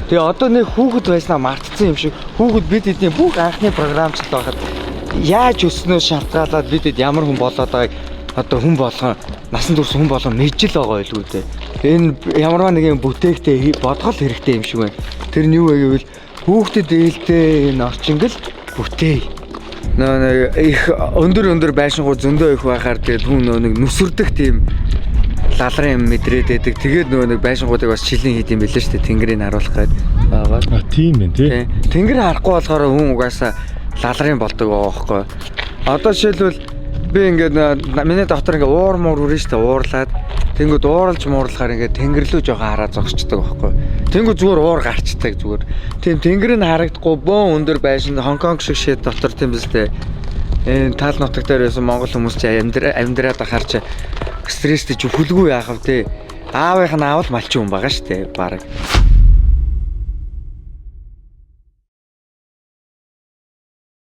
Тэгээ одоо нэг хүүхэд байснаа мартцсан юм шиг. Хүүхэд бид эдний бүх анхны програмчлалт байхад яаж өснөө шалтгаалаад бидэд ямар хүн болоод байгааг одоо хүн болгоо насан турш хүн болгоо мэдж л байгаа байлгүй дээ. Энэ ямарваа нэгэн бүтээгтэй бодгол хэрэгтэй юм шиг байна. Тэр нь юу вэ гэвэл хүүхдэд ээлтэй энэ орчингл бүтээ. Нөө их өндөр байшингуу зөндөө их байхаар тэгээд хүн нэг нүсэрдэг тийм лалрын мэдрээд байдаг. Тэгээд нэг байшингуудыг бас шилийн хийд юм билээ шүү дээ. Тэнгэрийг харуулах гээд байгаа. А тийм ээ тий. Тэнгэр харахгүй болохоор хүн угаасаа лалрын болдог байгаа байхгүй. Одоо жишээлбэл би ингээд миний доктор ингээд уур муур үрэн штэ уурлаад тэнгүүд ууралж муурлахаар ингээд тэнгэр лөө жоохон хараа зогсчдаг байхгүй. Тэнгүүд зүгээр уур гарчдаг зүгээр. Тийм тэнгэр нь харагдахгүй бөөн өндөр байшин Хонконг шиг шид дотор тийм биз дээ. Энэ тал нутаг дээр байсан монгол хүмүүс чи амьдраад ахаар чи стресстэй ч хүлгүй яах вэ те. Аавынх нь аавал малчин хүн байгаа штэ баг.